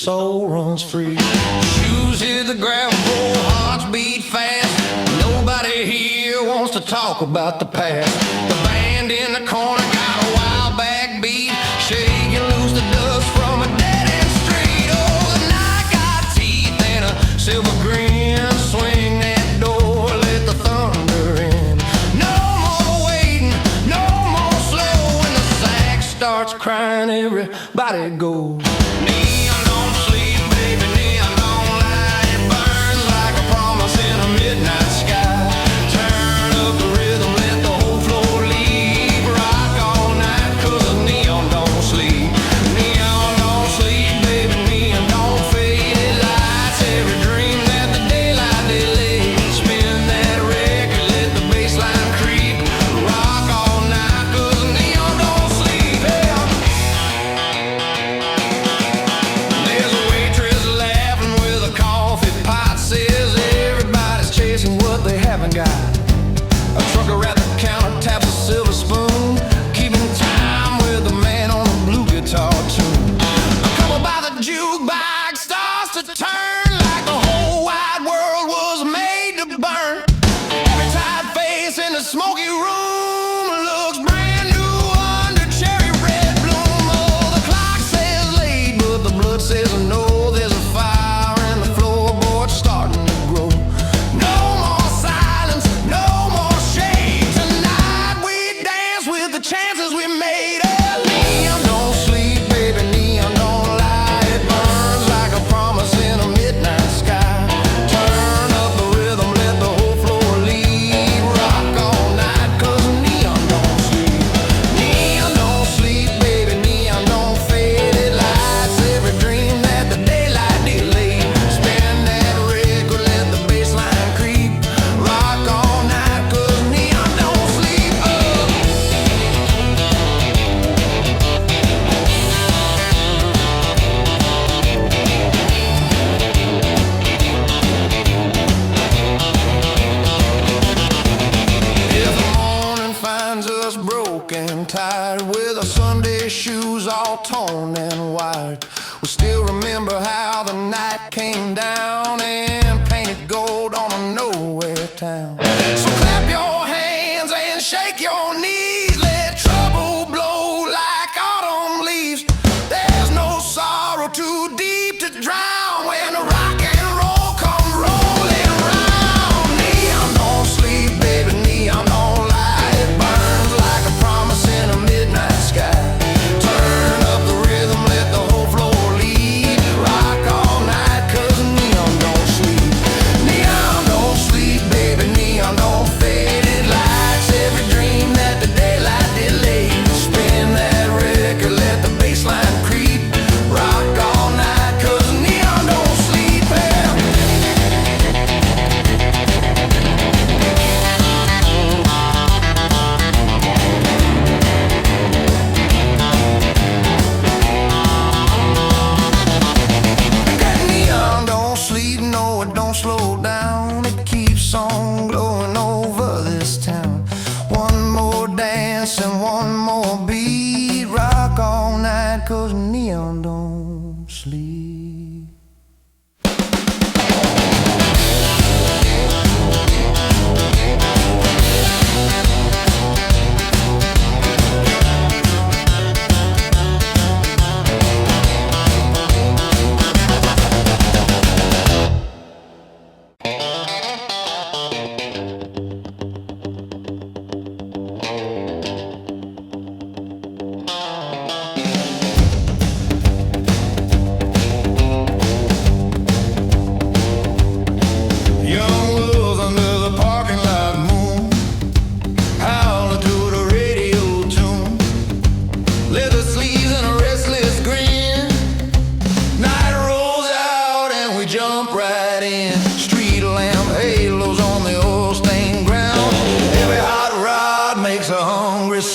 soul runs free. Shoes hit the gravel, hearts beat fast. Nobody here wants to talk about the past. The band in the corner got a wild backbeat, shaking loose the dust from a dead-end street. Oh, the night got teeth and a silver grin. Swing that door, let the thunder in. No more waiting, no more slow. When the sax starts crying, everybody goes. Neon don't sleep, baby, neon don't lie. It burns like a promise in a midnight sky. Turn up the rhythm, let the whole floor leave. Rock all night, 'cause the neon don't sleep. Neon don't sleep, baby, neon don't fade. It lights every dream that the daylight delayed. Spin that record, let the bassline creep. Rock all night, 'cause the neon don't sleep. Yeah. There's a waitress laughing with a coffee pot. Says everybody's chasing what they haven't got. A trucker at the counter taps a silver spoon, keeping time with the man on the blue guitar tune. A couple by the jukebox starts to turn like the whole wide world was made to burn. Every tired face in the smoky room looks brand new under cherry red bloom. Oh, the clock says late, but the blood says no. There's a fire and the floorboard's starting to grow. No more silence, no more shade. Tonight we dance with the chances we made. Neon don't sleep, baby, neon don't lie. It burns like a promise in a midnight sky. Turn up the rhythm, let the whole floor leave. Rock all night, 'cause neon don't sleep. Neon don't sleep, baby, neon don't fade. It lights every dream that the daylight delayed. Spin that record, let the bassline creep. Rock all night, 'cause neon don't sleep. If the morning finds us broken, tired, with our Sunday shoes all torn and wired, we'll still remember how the night came down and painted gold on a nowhere town. So clap your hands and shake your knees. Let trouble blow like autumn leaves. There's no sorrow too deep to drown when the rock and roll come rolling round. Neon don't sleep, baby, neon don't lie. It burns like a promise in a midnight sky. Turn up the rhythm, let the whole floor lead. Rock all night, 'cause neon don't sleep. Neon don't sleep, baby, neon don't fade. It lights every dream that the daylight delayed. Spin that record, let the bassline creep. Rock all night, 'cause neon don't sleep. Yeah. That neon don't sleep, no, it don't slow down. It keeps on glowing over this town. One more dance and one more beat. Rock all night, 'cause neon don't sleep.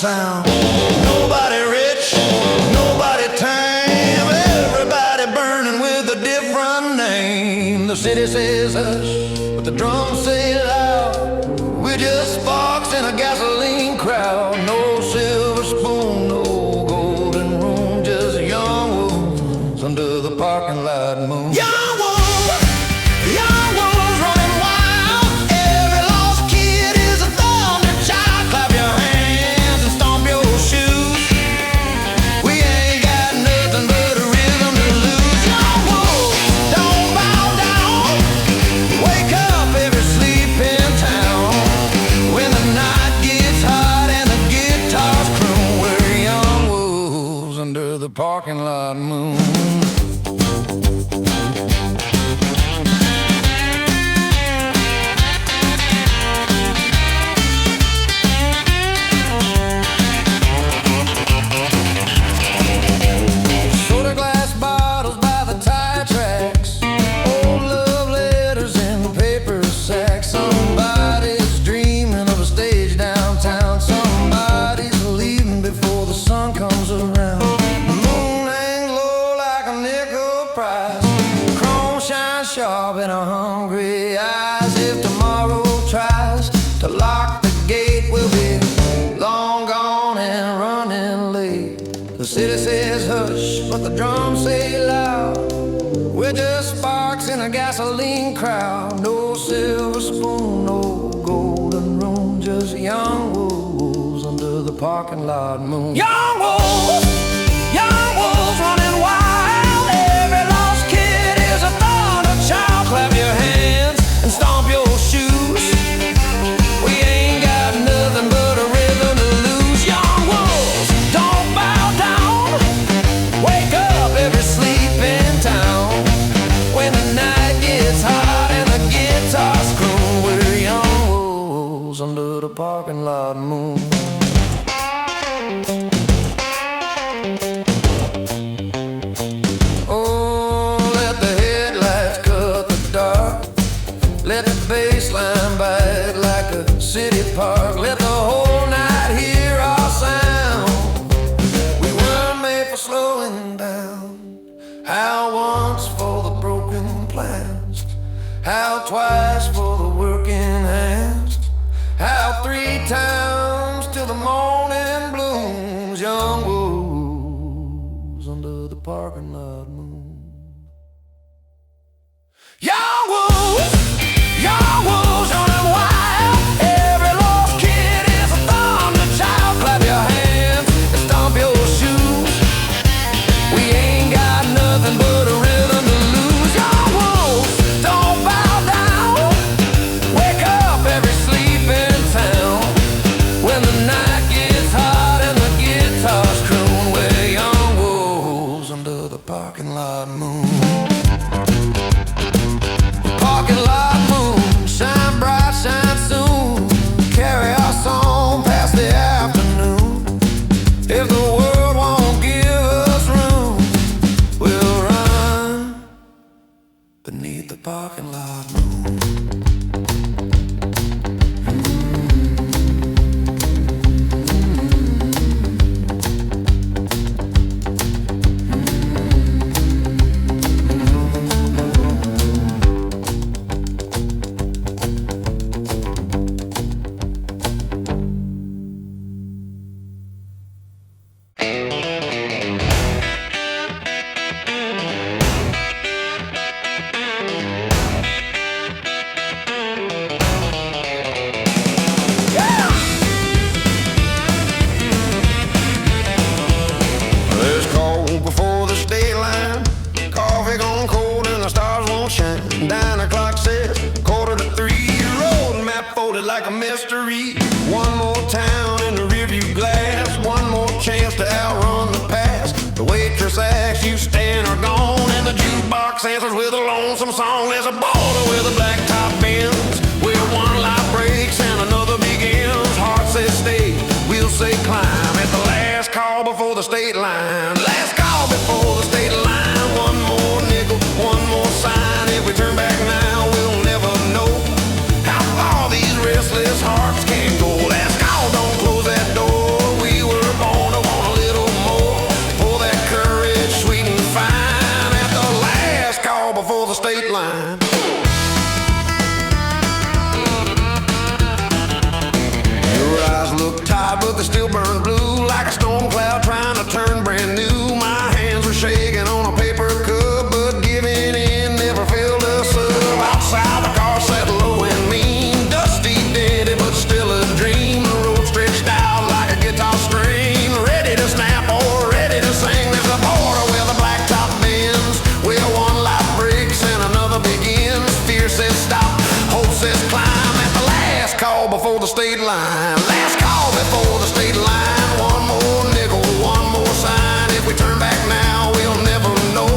sound. Nobody rich, nobody tame, everybody burning with a different name. The city says hush, but the drums say loud. We're just sparks in a gasoline crowd. No silver spoon, no golden room, just young wolves under the park. parking lot moon. Young wolves running wild. Every lost kid is a thunder child. Clap your hands and stomp your shoes. We ain't got nothing but a rhythm to lose. Young wolves, don't bow down. Wake up every sleeping town. When the night gets hot and the guitars croon, we're young wolves under the parking lot moon. Sharp and hungry eyes. If tomorrow tries to lock the gate, we'll be long gone and running late. The city says hush, but the drums say loud. We're just sparks in a gasoline crowd. No silver spoon, no golden room, just young wolves under the parking lot moon. Young wolves running wild. Every lost kid is a child. Clap your hands and stomp your shoes. We ain't got nothing but a rhythm to lose. Young wolves, don't bow down. Wake up every sleeping town. When the night gets hot and the guitars croon, we're young wolves under the parking lot moon. Let the bassline bite like a city park. Let the whole night hear our sound. We weren't made for slowing down. How once for the broken plans, how twice for the working hands, how 3 times till the morning blooms. Young wolves under the parking lot moon. Young wolves running wild. Every lost kid is a thunder child. Clap your hands and stomp your shoes. We ain't got nothing but a rhythm to lose. Young wolves, don't bow down. Wake up every sleeping town. When the night gets hot and the guitars croon, we're young wolves under the parking lot moon. Parking lot moon, shine bright, shine soon. Carry our song past the afternoon. If the world won't give us room, we'll run beneath the parking lot moon. Like a mystery. One more town in the rearview glass. One more chance to outrun the past. The waitress asks you stand or gone, and the jukebox answers with a lonesome song. There's a border where the blacktop bends, where one life breaks and another begins. Heart says stay, we'll say climb. At the last call before the state line. Last call before the state line. One more nickel, one more sign. If we turn back now, we'll never know how far these restless hearts can go. Last call, don't close that door. We were born to want a little more. For that courage, sweet and fine. At the last call before the state line. Your eyes look tired, but they still burn blue, like a storm cloud trying to turn brand before the state line. Last call before the state line. One more nickel, one more sign. If we turn back now, we'll never know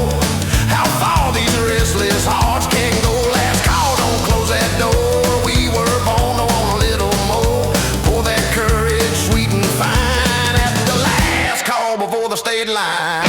how far these restless hearts can go. Last call, don't close that door. We were born to want a little more. Pour that courage, sweet and fine, at the last call before the state line.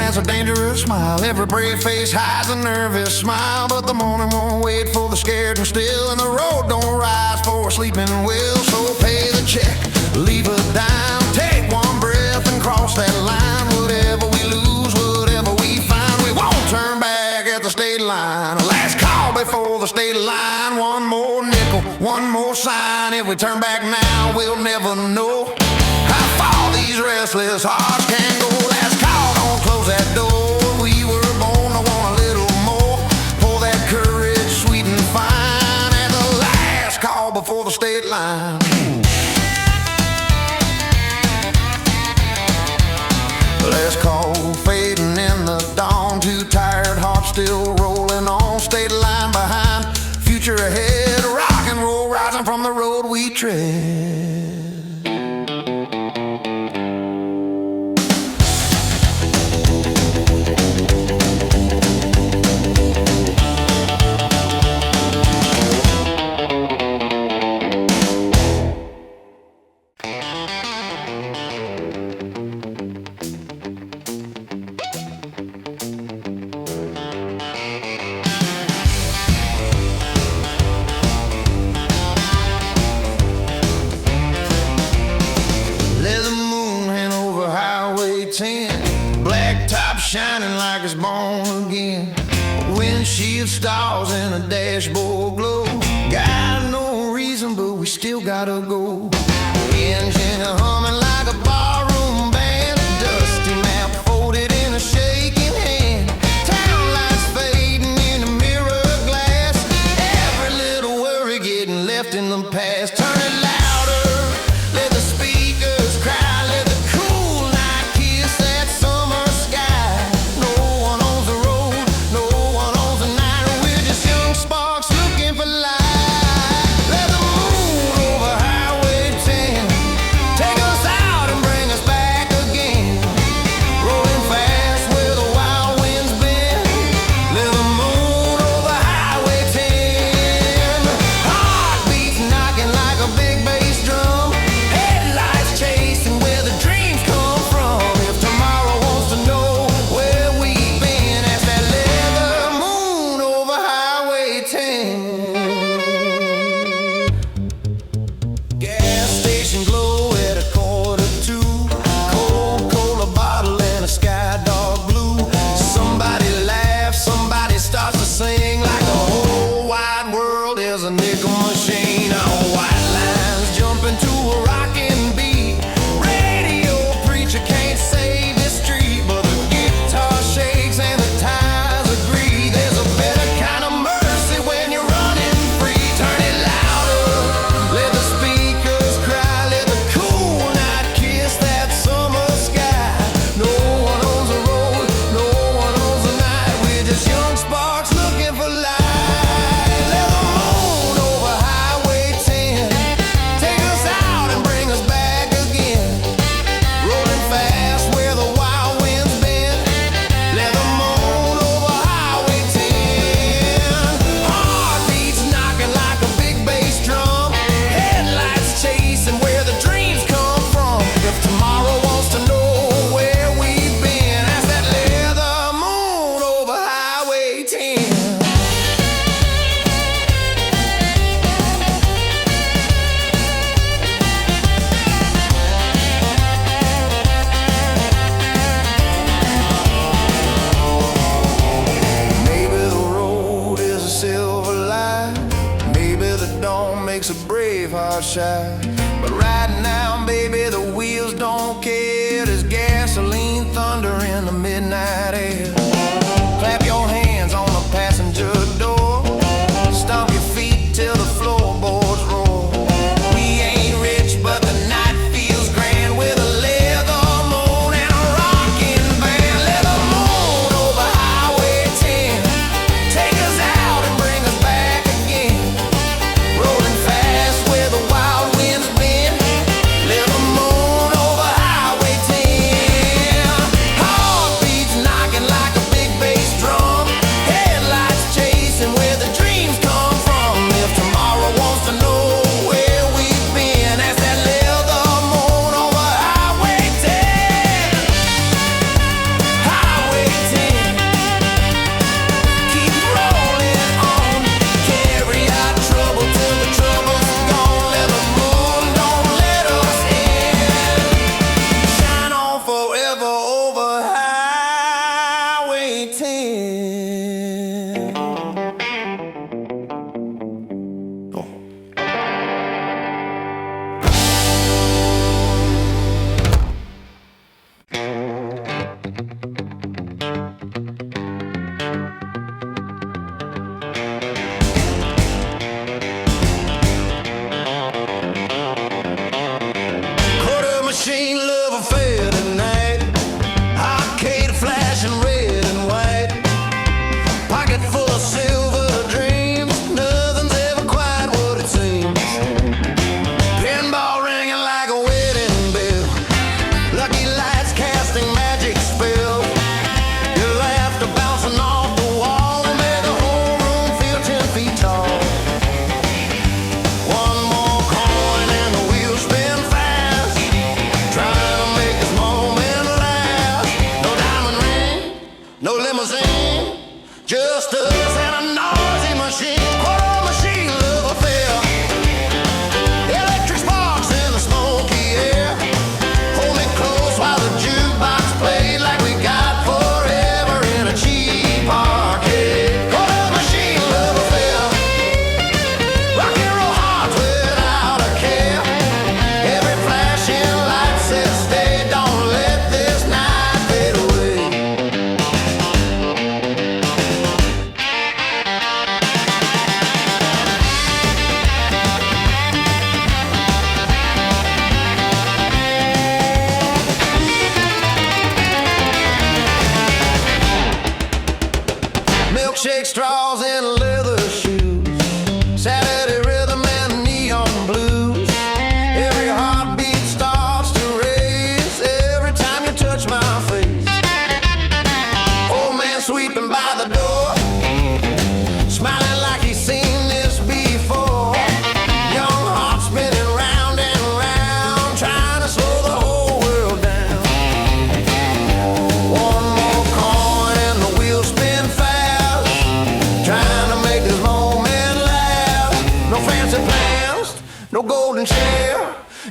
A dangerous smile. Every brave face hides a nervous smile, but the morning won't wait for the scared and still, and the road don't rise for a sleeping will. So pay the check, leave a dime, take one breath and cross that line. Whatever we lose, whatever we find, we won't turn back at the state line. Last call before the state line. One more nickel, one more sign. If we turn back now, we'll never know how far these restless hearts can go. Last call, don't close that door. We were born to want a little more. Pour that courage, sweet and fine, at the last call before the state line. Last call, fading in the dawn. Two tired hearts still rolling on. State line behind, future ahead. Rock and roll rising from the road we tread. Blacktop shining like it's born again. Windshield stars and a dashboard glow. Got no reason, but we still gotta go. Engine humming like a barroom band. Dusty map folded in a shaking hand. Town lights fading in the mirror glass. Every little worry getting left in the past. Turn it louder, let the speakers cry. Let the cool night kiss that summer sky. No one owns the road, no one owns the night. We're just young sparks looking for light. Let the moon over Highway 10 take us out and bring us back again. Rolling fast where the wild winds bend. Let the moon over Highway 10. Heartbeats knocking like a big bass drum. Headlights chasing where the dreams come from. If tomorrow wants to know where we've been, ask that leather moon over Highway 10. Gas station glow at 1:45. Coca-Cola bottle and a sky dark blue. Somebody laughs, somebody starts to sing. Like the whole wide world is a nickel machine. On white lines jumping to a rockin' beat. Radio preacher can't save this street, but the guitar shakes and the tires agree. There's a better kind of mercy when you're running free. Turn it louder, let the speakers cry. Let the cool night kiss that summer sky. No one owns the road, no one owns the night. We're just young sparks looking for light. Let the moon over Highway 10 take us out and bring us back again. Rolling fast where the wild winds bend. Let the moon over Highway 10. Heartbeats knocking like a big bass drum. Headlights chasing where the dreams come from. If tomorrow wants to know where we've been, ask that leather moon over Highway 10. Maybe the road is a silver line. Maybe the dawn makes a brave heart shine. But right now, baby, the wheels don't care.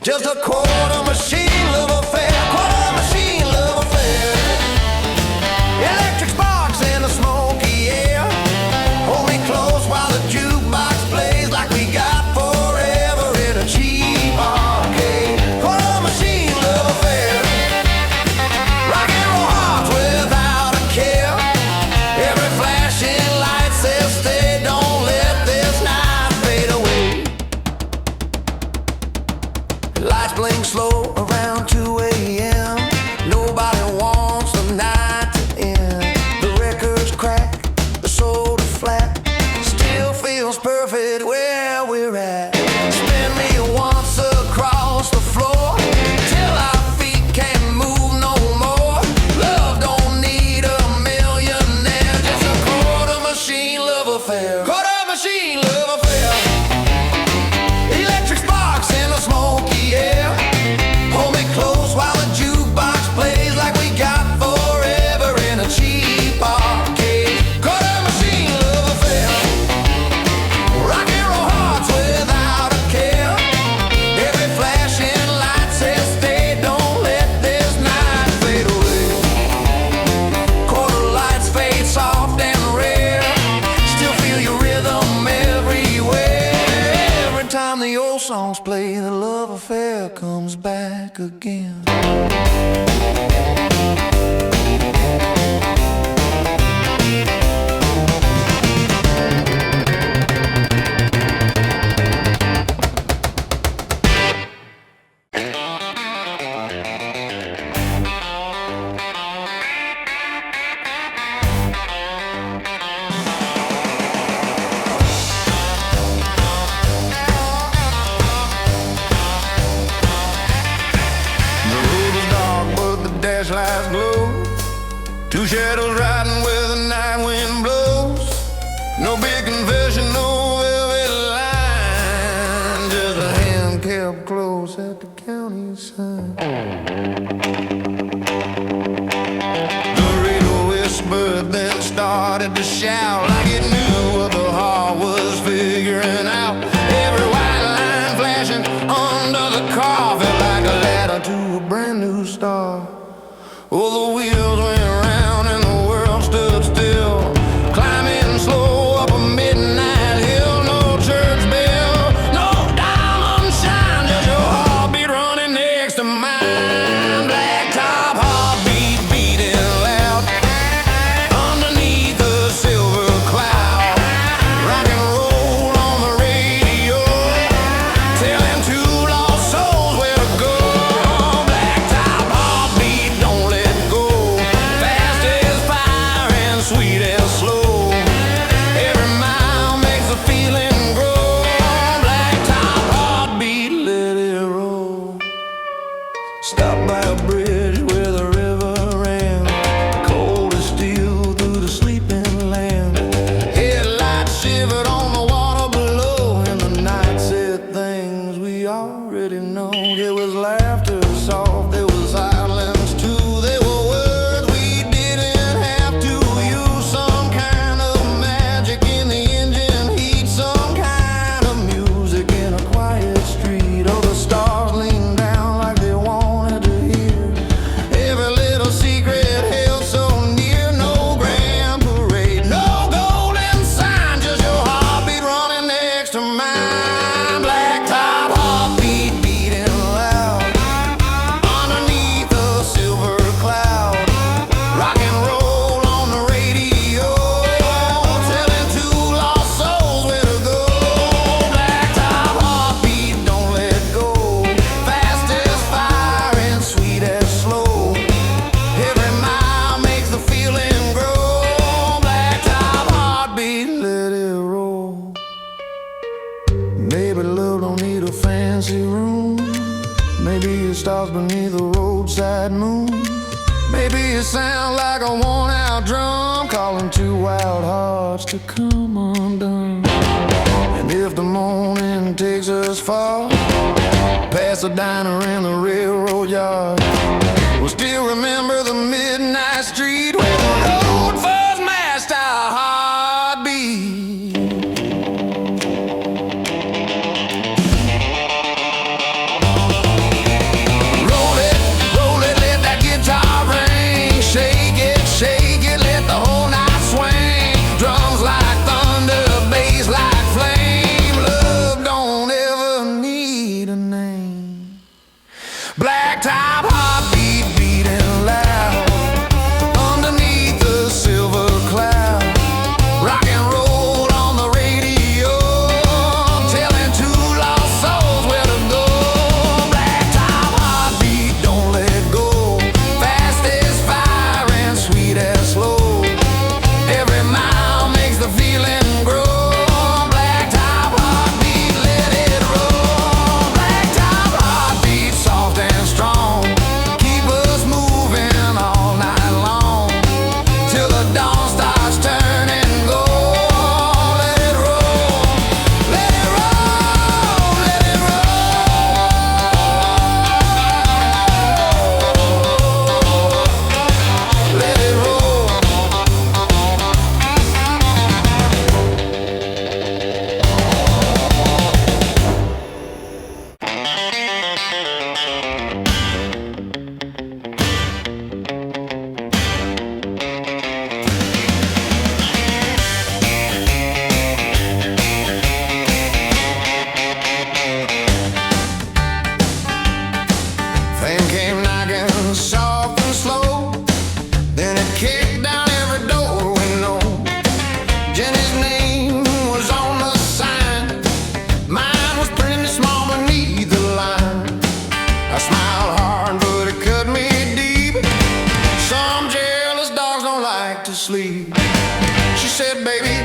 Just a quarter machine love affair, quarter machine love affair. Electric sparks in the smoky air. Hold me close while the jukebox plays like we got forever in a cheap arcade. Quarter machine love affair. Rock and roll hearts without a care. Every flashing light says stay, don't let this night fade away. Lights blink slow around 2 a.m. Nobody wants the night to end. The records crack, the soda flat. Still feels perfect where we're at. Spin me once across the floor till our feet can't move no more. Love don't need a millionaire, just a quarter machine love affair. Quarter machine love affair. Electric sparks in the smoky air. Hold me close while the jukebox plays like we got forever in a cheap arcade. Quarter machine love affair. Rock and roll hearts without a care. Every flashing light says stay, don't let this night fade away. Quarter lights fade soft and rare. Still feel your rhythm everywhere. Every time the old songs play, the love affair comes back again. The road is dark, but the dash lights glow. Two shadows riding where the night wind blows. No big confession, no velvet line. Just a hand kept close at the county sign. The radio whispered, then started to shout like it knew what the heart was figuring out. Every white line flashing under the car felt like a ladder to a brand new star. Oh, the wheels went round and the world stood still, climbing slow up a midnight hill. No church bell, no diamond shine, just your heartbeat running next to mine. Blacktop heartbeat beating loud underneath the silver cloud. Rock and roll on the radio, telling two lost souls where to go. Blacktop heartbeat, don't let go. Fast as fire and sweet as slow. Every mile makes the feeling grow. Blacktop heartbeat, let it roll. Stop by a bridge where the river ran, cold as steel through the sleeping land. Headlights shivered on the water below, and the night said things we already know. There was laughter soft, there was silence too. There were words we didn't have to use. Some kind of magic in the engine heat, some kind of music in a quiet street. Oh, the stars leaned down like they wanted to hear every little secret held so near. No grand parade, no golden sign, just your heartbeat running next to mine. Blacktop heartbeat beating loud underneath the silver cloud. Rock and roll on the radio, telling two lost souls where to go. Blacktop heartbeat, don't let go. Fast as fire and sweet as slow. Every mile makes the feeling grow. Blacktop heartbeat, let it roll. Maybe love don't need a fancy room. Maybe it starts beneath the roadside moon. Maybe it sounds like a worn-out drum calling two wild hearts to come undone. And if the morning takes us far, past the diner and the railroad yard, we'll still remember the midnight street where the road first matched our heartbeat. Pain came knocking soft and slow, then it kicked down every door we know. Jenny's name was on the sign, mine was printed small beneath the line. I smiled hard but it cut me deep. Some jealous dogs don't like to sleep. She said, baby,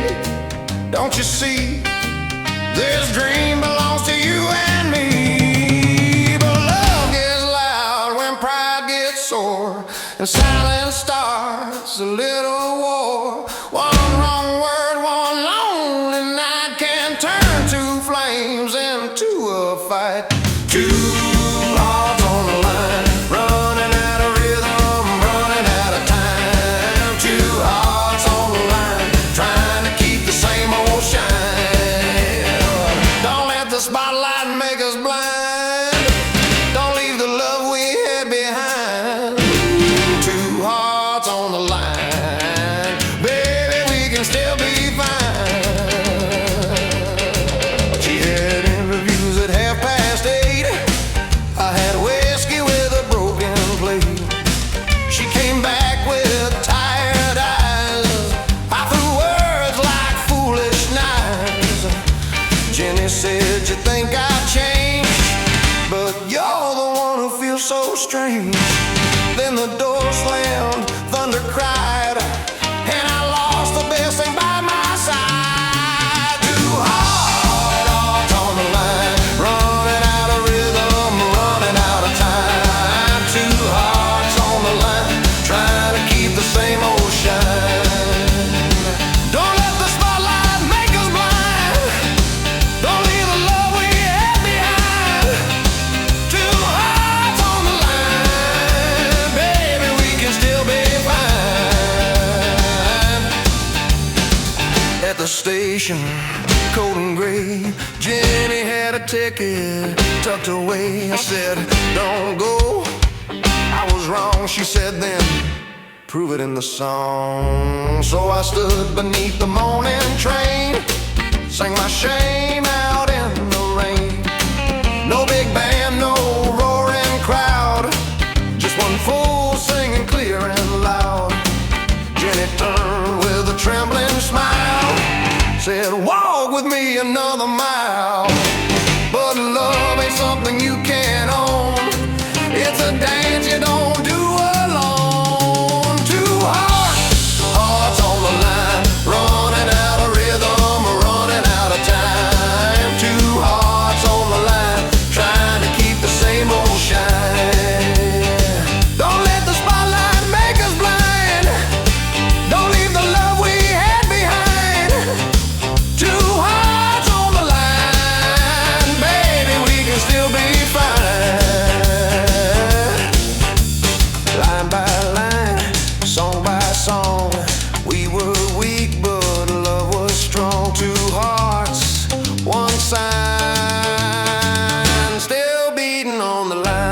don't you see, this dream belongs to you and me. But love gets loud when pride gets sore, and silence starts a little war. One wrong word, one lonely night can turn two flames into a fight. Two hearts on the line, running out of rhythm, running out of time. Two hearts on the line, trying to keep the same old shine. Don't let the spotlight make us blind. Don't leave the love we had behind. Two hearts on the line, baby, we can still be fine. She had interviews at 8:30. I had whiskey with a broken plate. She came back with tired eyes. I threw words like foolish knives. Jenny said, you think I changed, but you're the one who feels so strange. Then the door slammed, thunder cried, and I lost the best thing by my side. Two hearts on the line, running out of rhythm, running out of time. Two hearts on the line, trying to keep the same old shine. Don't let the spotlight make us blind. Don't leave the love we had behind. Two hearts on the line, baby, we can still be fine. At the station, cold and gray, Jenny had a ticket tucked away. I said, don't go. I was wrong, she said, then prove it in the song. So I stood beneath the morning train, sang my shame out in the rain. No big band, no roaring crowd, just one fool singing clear and loud. Jenny turned with a trembling smile, said, walk with me another mile. But love ain't something you can own, it's a dance you don't do alone. Two hearts on the line, running out of rhythm, running out of time. Two hearts on the line, trying to keep the same old shine. Don't let the spotlight make us blind. Don't leave the love we had behind. Two hearts on the line, baby, we can still be fine. Line by line, song by song, we were weak but love was strong. Two hearts, one sign, still beating on the line.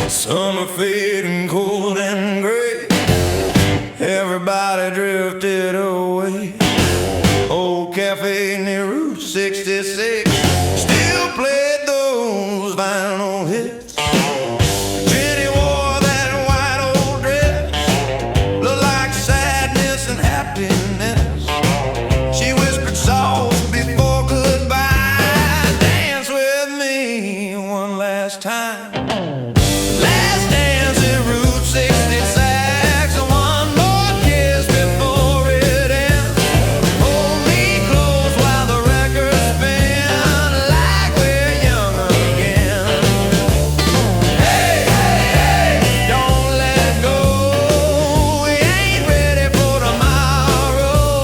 Summer fading cold and gray, everybody drifted away. Old cafe near Route 66 still played those vinyl hits. Jenny wore that white old dress, looked like sadness and happiness. She whispered soft before goodbye, dance with me one last time. Last dance at Route 66, one more kiss before it ends. Hold me close while the records spin, like we're young again. Hey, hey, hey, don't let go, we ain't ready for tomorrow.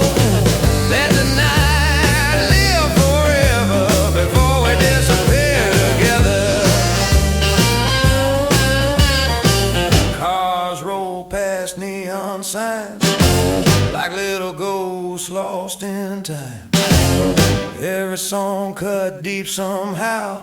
Let the night live forever before we disappear together. Cars roll past neon signs like little ghosts lost in time. Every song cut deep somehow,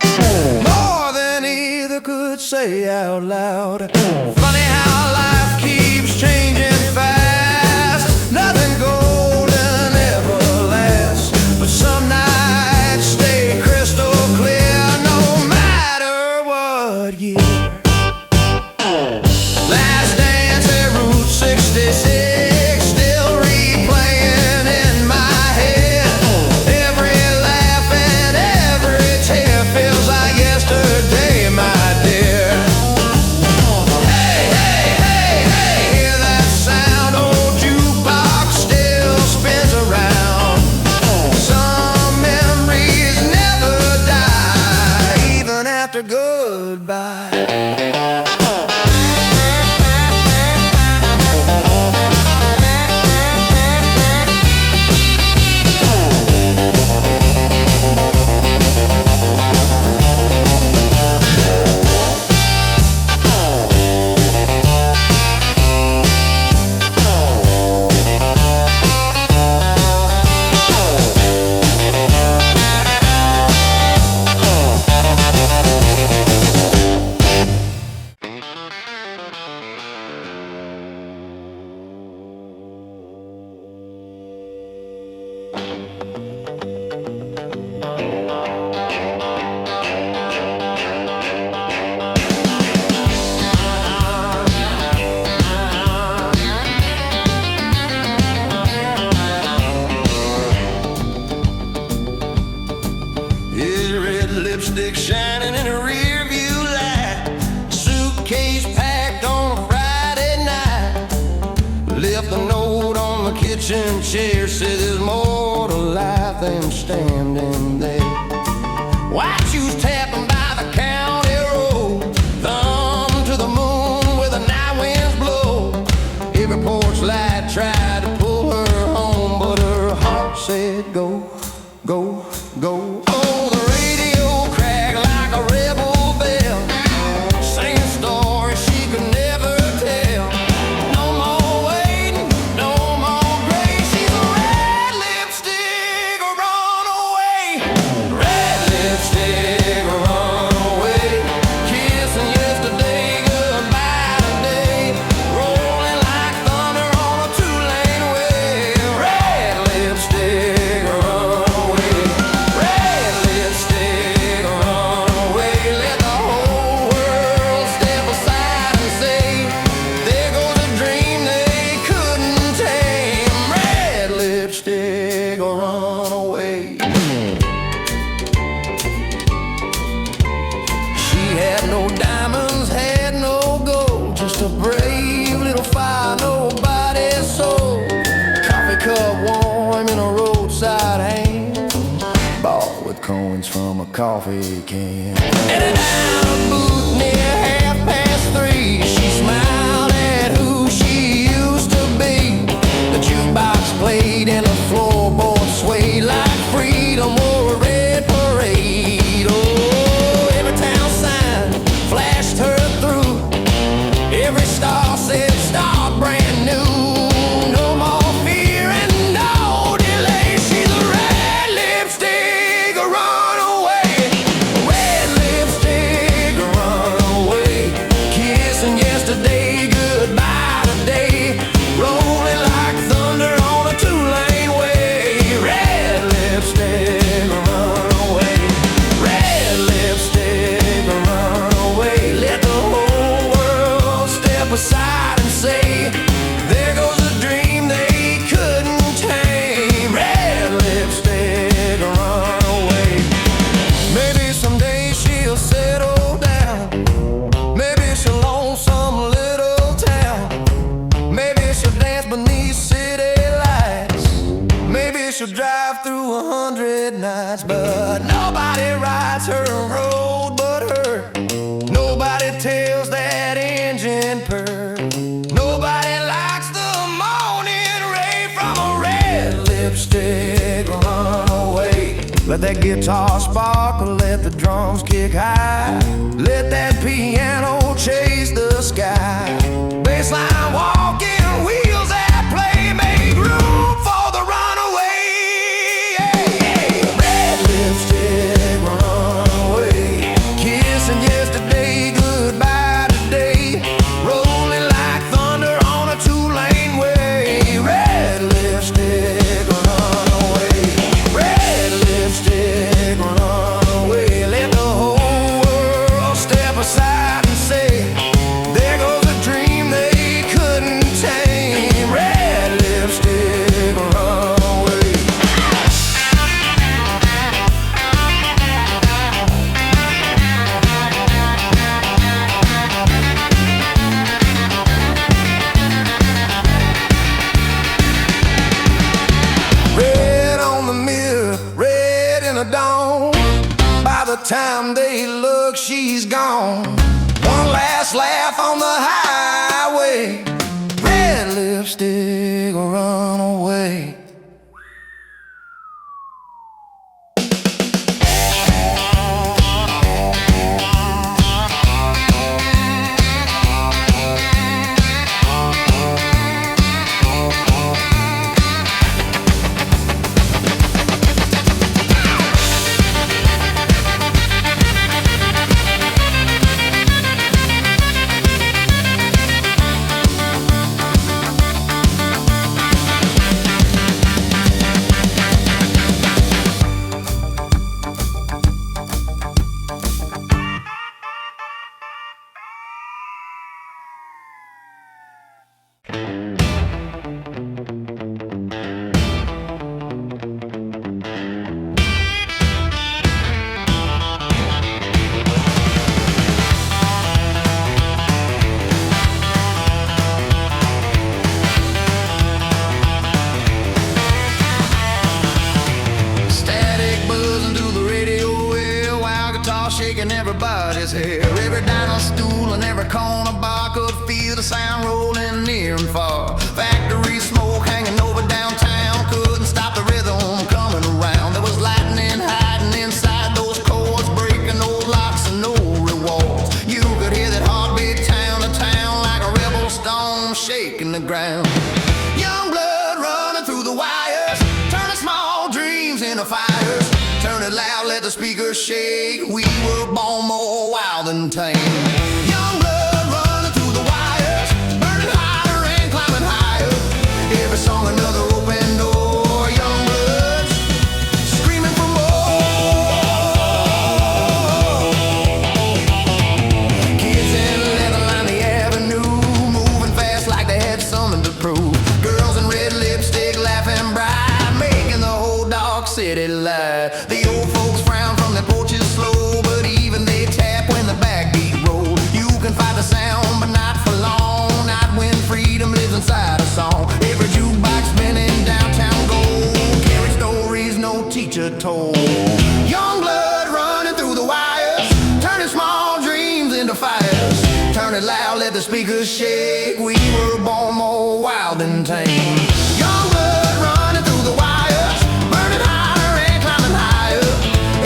more than either could say out loud. Funny how life keeps changing fast. Nothing golden ever lasts, but some nights stay crystal clear, no matter what year. Last dance at Route 66, still replaying in my head. Every laugh and every tear feels like yesterday, my dear. Hey, hey, hey, hey, hear that sound? Old Jukebox still spins around. Some memories never die, even after goodbye. Lipstick shining in a rear view light. Suitcase packed on a Friday night. Left a note on the kitchen chair, said there's more to life than standing there. White shoes tapping by the county road, thumb to the moon where the night winds blow. Every porch light tried to pull her home, but her heart said go, go, go. Oh, the radio cracked like a rebel bell, singing stories she could never tell. No more waiting, no more grace. She's a red lipstick runaway. Red lipstick runaway. Kissing yesterday, goodbye today. Rolling like thunder on a two-lane way. Red lipstick runaway. Red lipstick runaway. Let the whole world step aside and say, there goes a dream they couldn't tame. Red lipstick runaway. She had no diamonds, had no gold, just a brave little fire nobody sold. Coffee cup warm in a roadside hand, bought with coins from a coffee can. Headed down a booth near 3:30. She smiled at who she used to be. The jukebox played and the floorboard swayed like freedom or a red parade. Oh, every town sign flashed her through. Every star said start brand new. No more fear and no delay. She's a red lipstick runaway. Red lipstick runaway. Kissing yesterday, goodbye today. Rolling like thunder on a two-lane way. Red lipstick runaway. Red lipstick runaway. Let the whole world step aside and say, there goes a dream they couldn't tame. Red lipstick runaway. Maybe someday she'll settle down. Maybe she'll own some little town. Maybe she'll dance beneath city lights. Maybe she'll drive through 100 nights. But nobody rides her road but her. Nobody tells that engine purr. Nobody likes the morning rain from a red lipstick runaway. Let that guitar sparkle, let the drums kick high. Let that piano chase the sky. Bassline walking, wheels at play, make room for the runaway. Hey, hey. Red time they look, she's gone. One last laugh on the highway. Red lipstick runaway. Shaking everybody's hair. Every diner stool and every corner bar could feel the sound rolling near and far. Factory smoke hanging over downtown couldn't stop the rhythm coming around. There was lightning hiding inside those chords, breaking old locks and no rewards. You could hear that heartbeat town to town like a rebel storm shaking the ground. Young blood running through the wires, turning small dreams into fires. Turn it loud, let the speakers shake. We were born more wild than tame. Young blood running through the wires, burning hotter and climbing higher. Every song another open door. Young blood screaming for more. Kids in leather line the avenue, moving fast like they had something to prove. Girls in red lipstick laughing bright, making the whole dark city light. The old folks frown from their porches slow, but even they tap when the backbeat roll. You can fight the sound, but not for long. Not when freedom lives inside a song. Every jukebox spinning downtown gold, carry stories no teacher told. Young blood running through the wires, turning small dreams into fires. Turn it loud, let the speakers shake. We were born more wild than tame. Young blood running through the wires, burning hotter and climbing higher.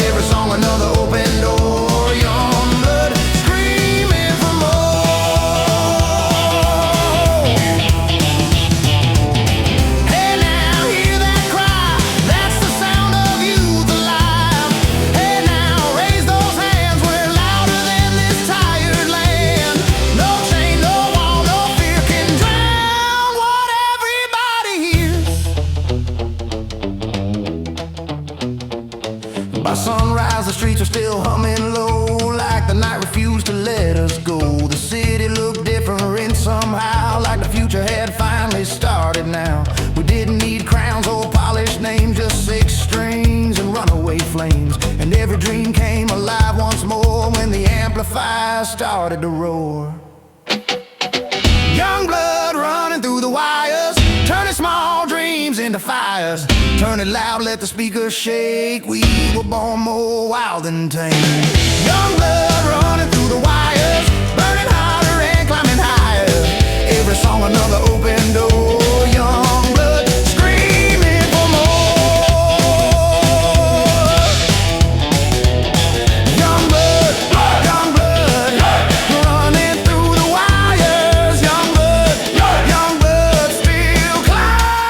Every song another open door. Young blood screaming for more. Hey now, hear that cry, that's the sound of youth alive. Hey now, raise those hands, we're louder than this tired land. No chain, no wall, no fear can drown what everybody hears. By sunrise, the streets are still humming low, like the night refused to let us go. The city looked different somehow, like the future had finally started now. We didn't need crowns or polished names, just six strings and runaway flames. And every dream came alive once more when the amplifier started to roar. Young blood running through the wires, turning small dreams into fires. Turn it loud, let the speakers shake. We were born more wild than tame. Young blood running through the wires, burning hotter and climbing higher. Every song another open door. Young blood screaming for more. Young blood running through the wires. Young blood still climbing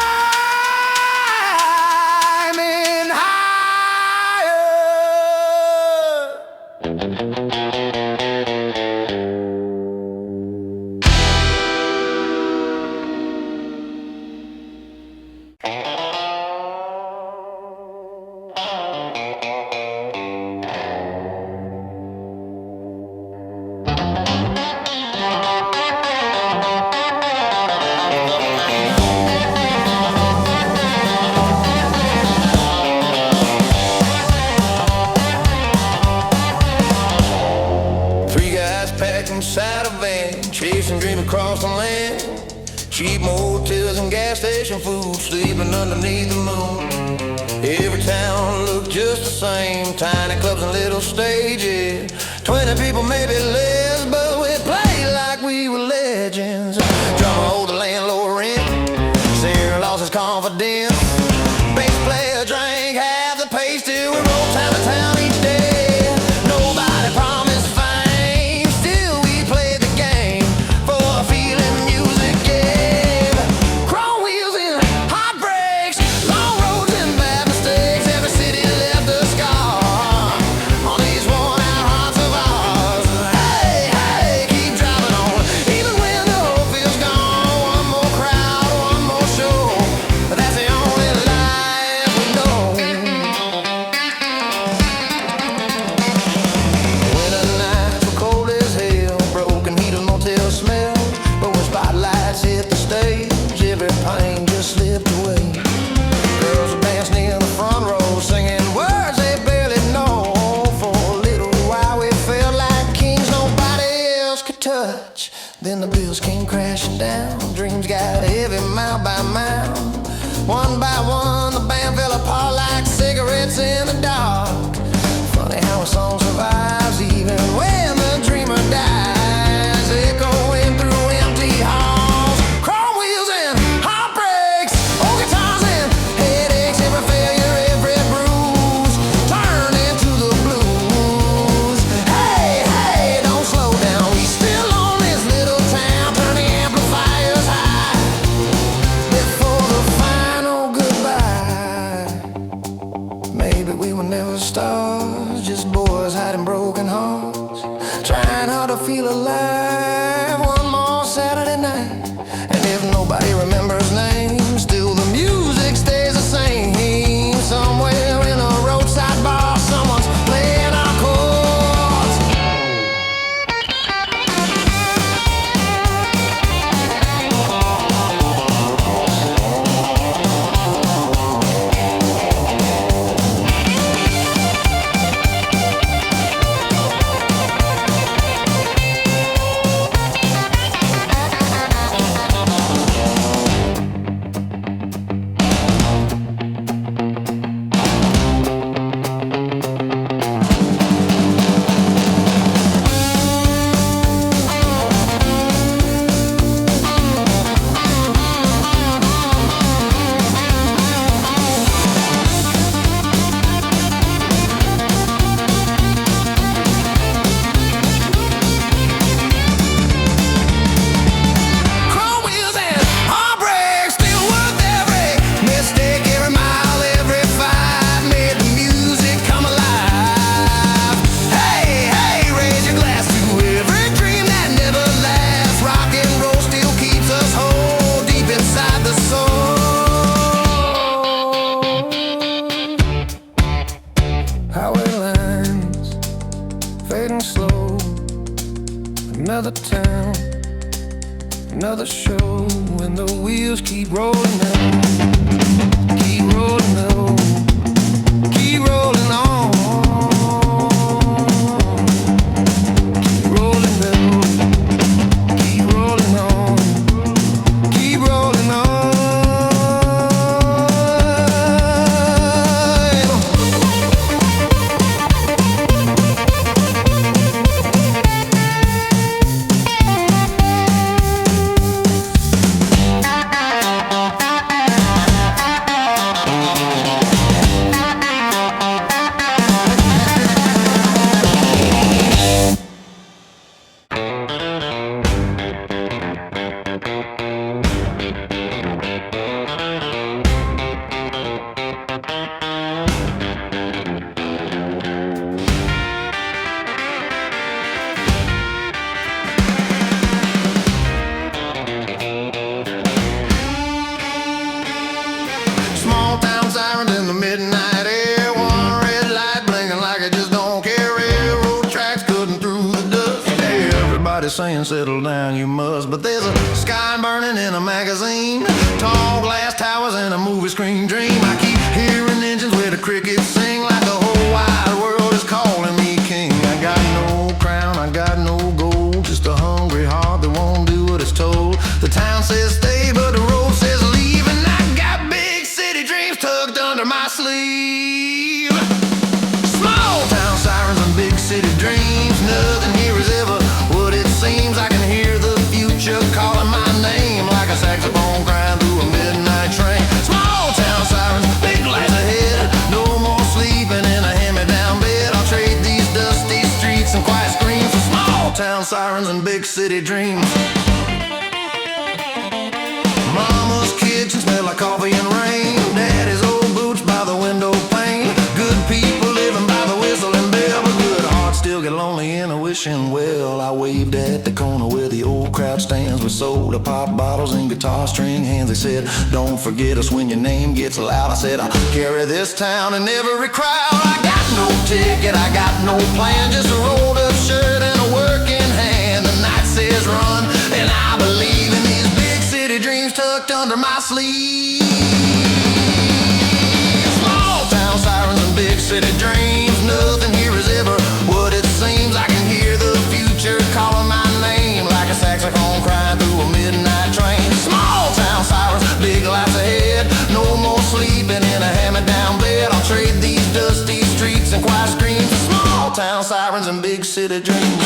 higher. Three guys packed inside a van, chasing dream across the land. Cheap motels and gas station food, sleeping underneath the moon. Every town looked just the same, tiny clubs and little stages. 20 people, maybe less, but we played like we were legends. Drummer owed the landlord rent, singer lost his confidence. Bass player drank half the pace till we rolled town to town each day. Nobody promised fame, still we played the game for a feeling music gave. Chrome wheels and heartbreaks, long roads and bad mistakes. Every city left a scar on these worn-out hearts of ours. Hey, hey, keep driving on, even when the hope feels gone. One more crowd, one more show, but that's the only life we know. Winter nights were cold as hell, broken heaters, motel smell. But when spotlights hit the stage, every pain just slipped away. Girls would dance near the front row, singing words they barely know. For a little while we felt like kings nobody else could touch. Then the bills came crashing down, dreams got heavy mile by mile. One by one the band fell apart like cigarettes in the dark. Funny how a song survives even when the dreamer dies, echoing through empty halls. Chrome wheels and heartbreaks, old guitars and headaches. Every failure, every bruise turned into the blues. Hey, hey, don't slow down, we still on this little town. Turn the amplifiers high before the final goodbye. Maybe we were never stars, just boys hiding broken hearts, trying hard to feel alive. One more Saturday night, and if nobody remembers names, still the music stays the same. Somewhere in a roadside bar, someone's playing our chords. Chrome wheels and heartbreaks, still worth every mistake, every mile, every fight made the music come alive. Hey, hey, raise your glass to every dream that never lasts. Rock and roll still keeps us whole deep inside the soul. Highway lines fading slow, another town, another show, and the wheels keep rolling on, keep rolling on, keep rolling on, keep rolling on, keep rolling on, keep rolling on. Small town sirens in the midnight air, one red light blinking like it just don't care. Railroad tracks cutting through the dust. Hey, everybody's saying settle down, you must. But there's a sky burning in a magazine, tall glass towers and a movie screen dream. I keep hearing engines where the crickets sing, like the whole wide world is calling me king. I got no crown, I got no gold, just a hungry heart that won't do what it's told. The town says stay, but the road says leave, and I got big city dreams tucked under my sleeve. town sirens and big city dreams. Mama's kitchen smelled like coffee and rain. Daddy's old boots by the window pane. Good people living by the whistling bell, but good hearts still get lonely in a wishing well. I waved at the corner where the old crowd stands with soda pop bottles and guitar string hands. They said, don't forget us when your name gets loud. I said, I'll carry this town in every crowd. I got no ticket, I got no plan, just a rolled up shirt and a working hand. The night says run, and I believe in these big city dreams tucked under my sleeve. Small town sirens and big city dreams. Nothing here is ever what it seems. I can hear the future calling my name like a saxophone crying through a midnight train. Small town sirens, big lights ahead. No more sleeping in a hand-me-down bed. I'll trade these dusty streets and quiet screams for small town sirens and big city dreams.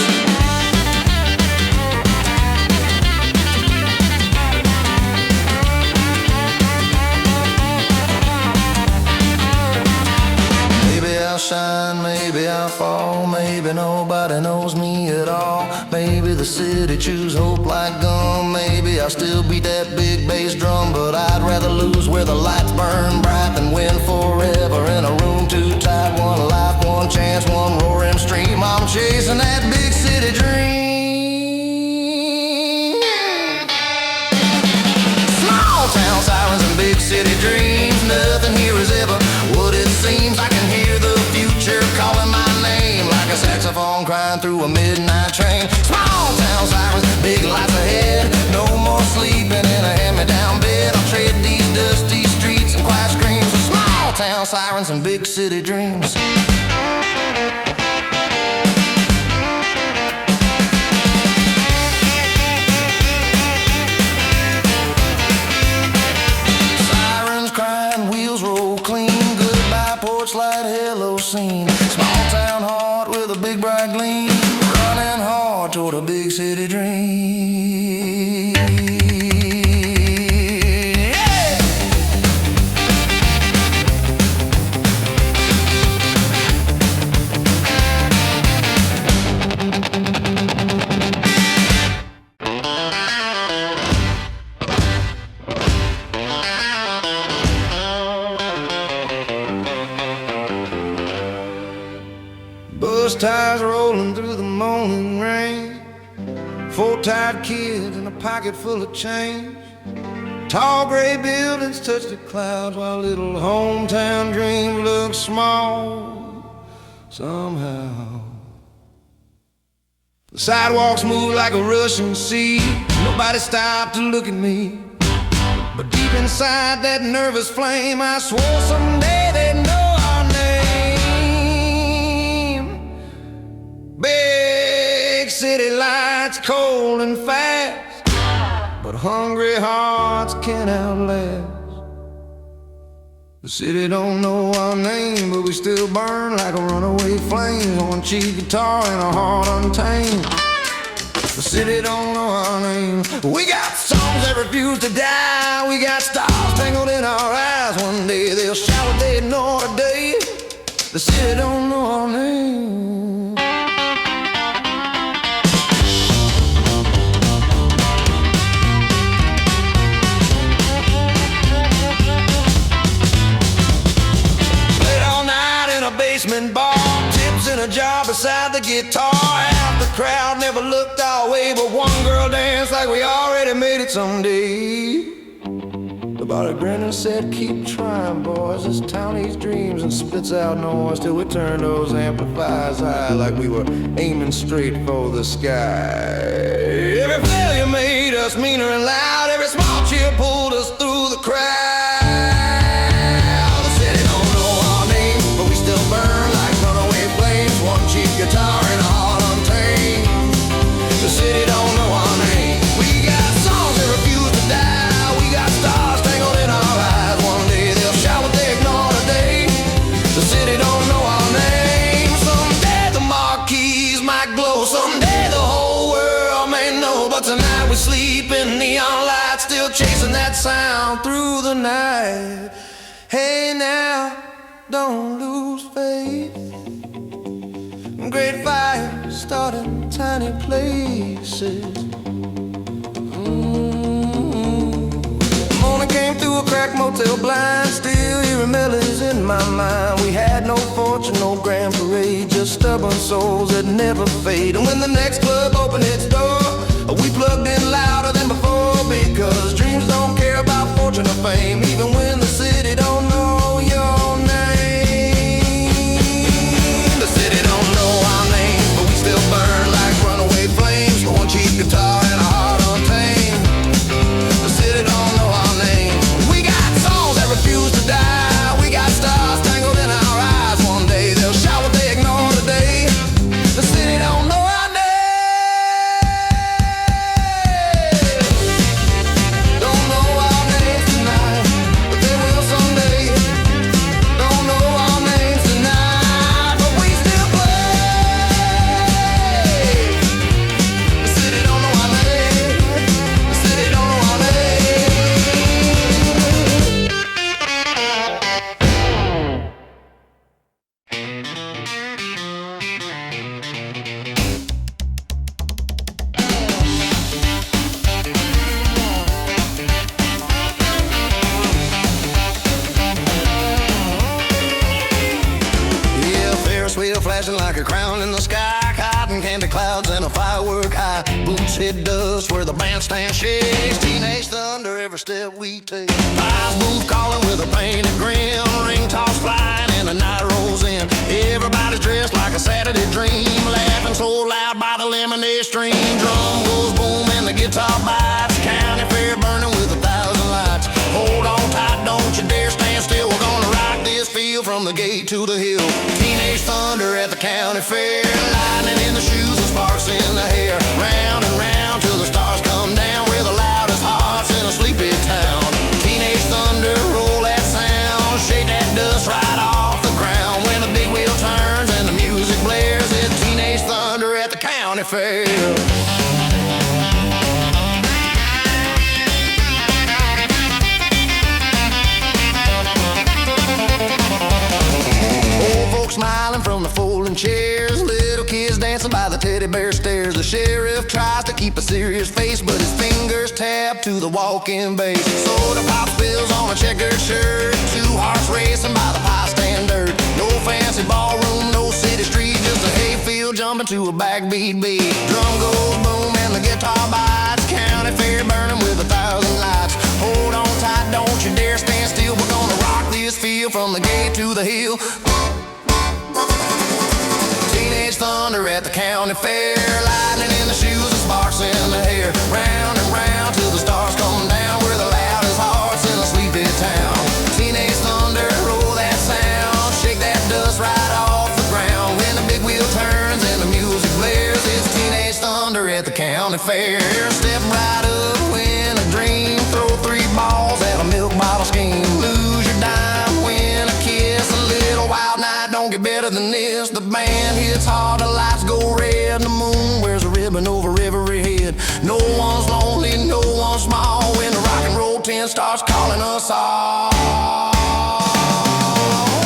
Shine, maybe I'll fall, maybe nobody knows me at all. Maybe the city chews hope like gum. Maybe I'll still beat that big bass drum, but I'd rather lose where the lights burn bright than win forever in a room too tight. One life, one chance, one roaring stream. I'm chasing that big city dream. Small town sirens and big city dreams. Nothing here is ever what it seems. I can hear the future calling my name like a saxophone crying through a midnight train. Small town sirens, big lights ahead. No more sleeping in a hand-me-down bed. I'll trade these dusty streets and quiet screams for small town sirens and big city dreams. Sirens crying, wheels roll clean. Goodbye porch light, hello scene. Small town heart with a big bright gleam. Running hard toward a big city dream. Yeah! Bus tires rolling through the morning rain. Four tired kids in a pocket full of change. Tall gray buildings touch the clouds while little hometown dreams look small somehow. The sidewalks move like a rushing sea. Nobody stopped to look at me, but deep inside that nervous flame I swore someday they'd know our name. Big city lights, cold and fast, but hungry hearts can't outlast. The city don't know our name, but we still burn like a runaway flame. One cheap guitar and a heart untamed. The city don't know our name. We got songs that refuse to die. We got stars tangled in our eyes. One day they'll shout what they know today. The city don't know our name. Basement bar, tips in a jar beside the guitar. Half the crowd never looked our way, but one girl danced like we already made it someday. The bartender grinned and said, keep trying, boys. This town eats dreams and spits out noise till we turn those amplifiers high like we were aiming straight for the sky. Every failure made us meaner and loud. Every small cheer pulled us through the crowd. Guitar and a heart untamed. The city don't know our name. We got songs that refuse to die. We got stars tangled in our eyes. One day they'll shout what they ignore today. The city don't know our name. Someday the marquees might glow. Someday the whole world may know. But tonight we sleep in neon lights, still chasing that sound through the night. Hey now, don't lose faith. Great fire starting tiny places. Morning came through a cracked motel blind, still hearing melodies in my mind. We had no fortune, no grand parade, just stubborn souls that never fade. And when the next club opened its door, we plugged in louder than before, because dreams don't care about fortune or fame, even when the city don't know your name. The city don't know our name, but we still burn like runaway flames. One cheap guitar and a heart untamed. The city don't know our name. We got songs that refuse to die. We got stars tangled in our eyes. One day they'll shout what they ignore today. The city don't know our name. Don't know our names tonight, but they will someday. Don't know our names tonight, but we still play. The city don't know our name. The city don't know our name. Yeah, Ferris wheel flashing like a crown in the sky, cotton candy clouds and a firework high. Boots hit dust where the bandstand shakes. Teenage thunder every step we take. Eyes move calling with a painted grin. Ring toss flying and the night rolls in. Everybody's dressed like a Saturday dream, laughing so loud by the lemonade stream. Drum goes boom and the guitar bites. County fair burning with 1,000 lights. Hold on tight, don't you dare stand still. We're gonna rock this field from the gate to the hill. Teenage thunder at the county fair, lightning in the shoes and sparks in the hair. Round and round till the stars come down. We're the loudest hearts in a sleepy town. Teenage thunder, roll that sound, shake that dust right off the ground. When the big wheel turns and the music blares, it's teenage thunder at the county fair. Old folks smiling from the folding chairs, little kids dancing by the teddy bear stairs. The sheriff tries to keep a serious face, but his fingers tap to the walk-in bass. Soda pop spills on a checkered shirt, two hearts racing by the pie stand dirt. No fancy ballroom, no city street, just a hayfield jumping to a backbeat beat. Drum goes boom and the guitar bites. County fair burning with 1,000 lights. Hold on tight, don't you dare stand still. We're gonna rock this field from the gate to the hill. Teenage thunder at the county fair, lightning in the shoes and sparks in the hair. Round and round till the stars come down. We're the loudest hearts in a sleepy town. Teenage thunder, roll that sound, shake that dust right off the ground. When the big wheel turns and the music blares, it's teenage thunder at the county fair. Step right up, win a dream, throw 3 balls at a milk bottle scheme. Lose your dime, win a kiss, a little wild night, don't get better than this. The band hits hard, the lights go red, the moon wears a ribbon over every head. No one's lonely, no one's small, when the rock and roll tent starts calling us all.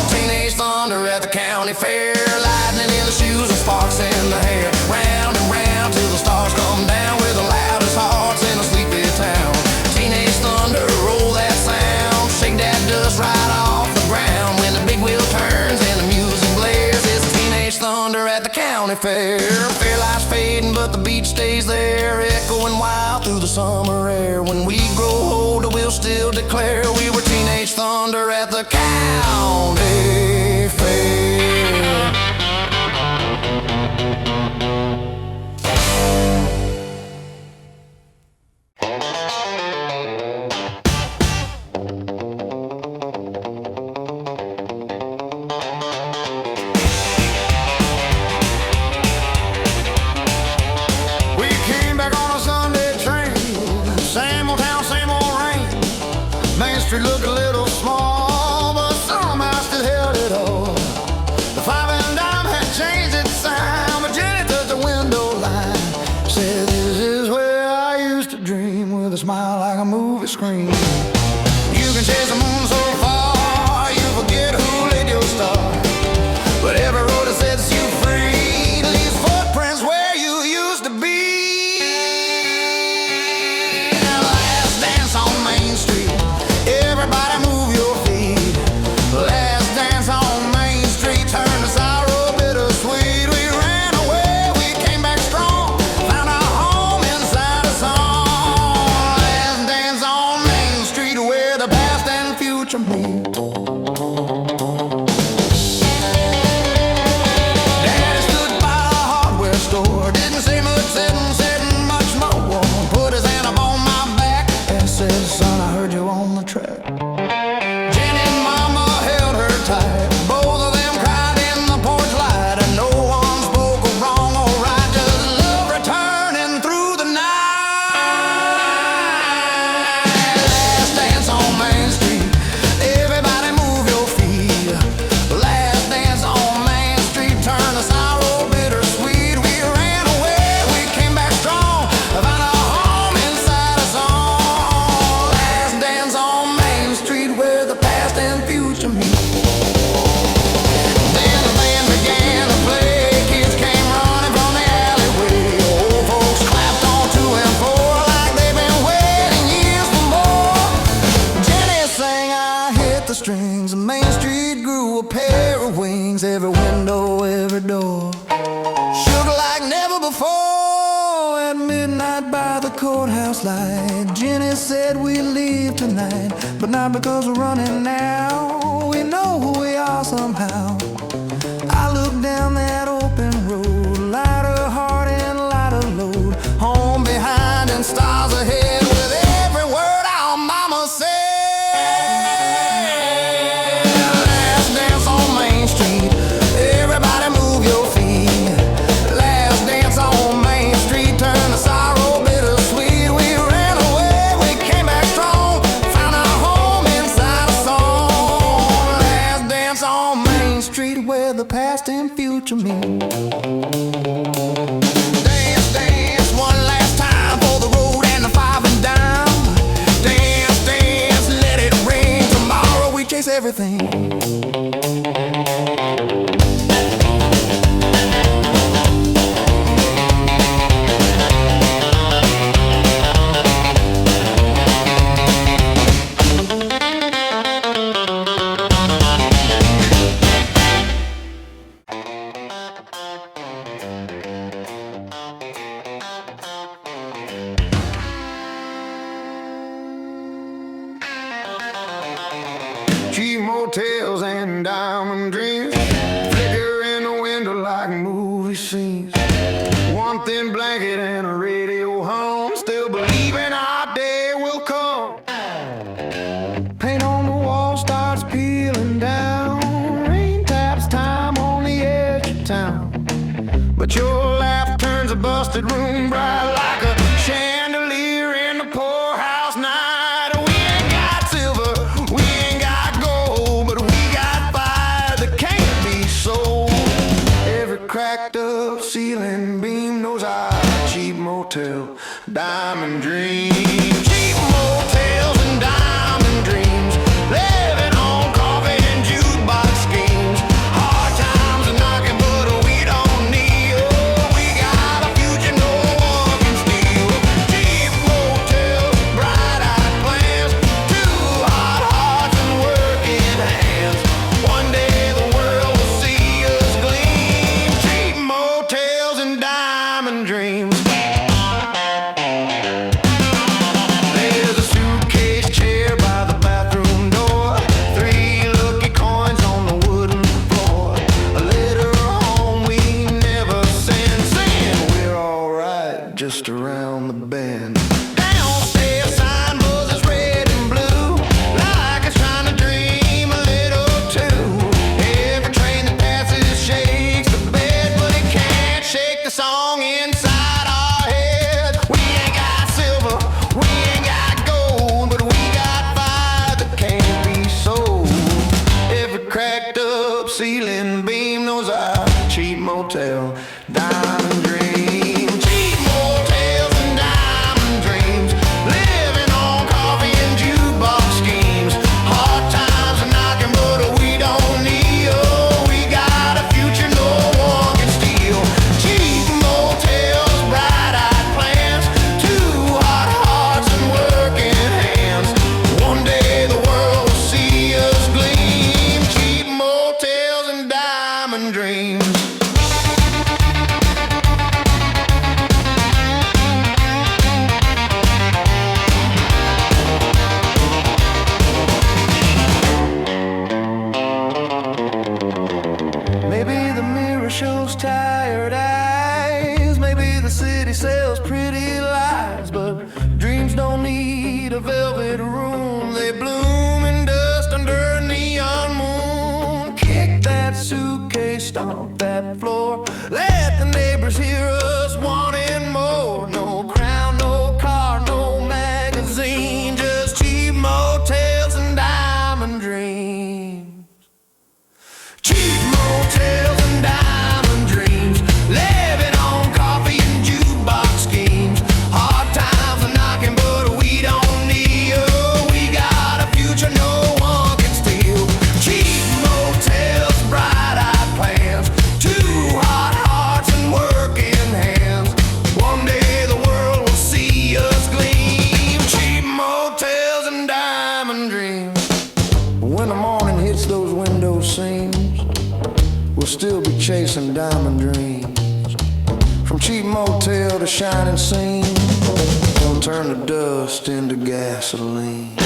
Teenage thunder at the county fair, lightning in the shoes and sparks in the hair. Round and round till the stars come down. We're the loudest hearts in a sleepy town. Teenage thunder, roll that sound, shake that dust right off the ground. When the big wheel turns and the music blares, it's teenage thunder at the county fair. Fair lights fading, but the beat stays there, echoing wild through the summer air. When we grow older, we'll still declare we were teenage thunder at the county fair. We came back on a Sunday train, same old town, same old rain. Main Street looked a little small, but somehow still held it all. The 5 and dime had changed its sound, but Jenny touched the window line, said this is where I used to dream, with a smile like a movie screen. You can chase the moon so far, you forget who lit your star, but every road that sets you free leaves footprints where you used at midnight by the courthouse light, Jenny said we'd leave tonight, but not because we're running now. We know who we are somehow. I look down that open road, lighter heart and lighter load, home behind and stars ahead with every word our mama said. Last dance on Main Street, everybody move your feet. Last dance on Main Street, turn the sorrow bittersweet. We ran away, we came back strong, found our home inside a song. Last dance on Main Street, where the past and future meet. Dance, dance, one last time for the road and the five and dime. Dance, dance, let it ring. Tomorrow we chase everything. Cheap motels and diamond dreams flicker in the window like movie scenes. One thin blanket and a radio hum, still believing our day will come. Paint on the wall starts peeling down, rain taps time on the edge of town. But your laugh turns a busted room bright like a chandelier in the poorhouse night. We ain't got silver, we ain't got gold, but we got fire that can't be sold. Every cracked up ceiling beam knows our cheap motel, diamond dreams. Cheap motels and diamond dreams, living on coffee and jukebox schemes. Hard times are knocking, but we don't need. Oh, we got a future no one can steal. Cheap motels, bright-eyed plans, two hot hearts and working hands. One day the world will see us gleam. Cheap motels and diamond dreams. There's a suitcase chair by the bathroom door, 3 lucky coins on the wooden floor, a letter home we never send, saying we're alright just around the bend. Downstairs sign buzzes red and blue, like it's trying to dream a little too. Every train that passes shakes the bed, but it can't shake the song inside our head. We ain't got silver, we ain't got gold, but we got fire that can't be sold. Every cracked up ceiling beam knows our cheap motel, diamond dream. Cheap motels and diamond dreams, living on coffee and jukebox schemes. Hard times are knocking, but we don't need. Oh, we got a future no one can steal. Cheap motels, bright-eyed plans, two hot hearts and working hands. One day the world will see us gleam. Cheap motels and diamond dreams. Maybe the mirror shows tired eyes, maybe the city sells pretty lies, but dreams don't need a velvet room. They bloom in dust under a neon moon. Kick that suitcase, stomp that floor, let the neighbors hear us wanting more. No crown, no car, no magazine, just cheap motels and diamond dreams. Cheap motels and diamond dreams, living on coffee and jukebox schemes. Hard times are knocking, but we don't need. Oh, we got a future no one can steal. Cheap motels, bright-eyed plans, two hot hearts and working hands. One day the world will see us gleam. Cheap motels and diamond dreams. When the morning hits those window seams, we'll still be chasing diamond dreams. From cheap motel to shining scene, don't turn the dust into gasoline.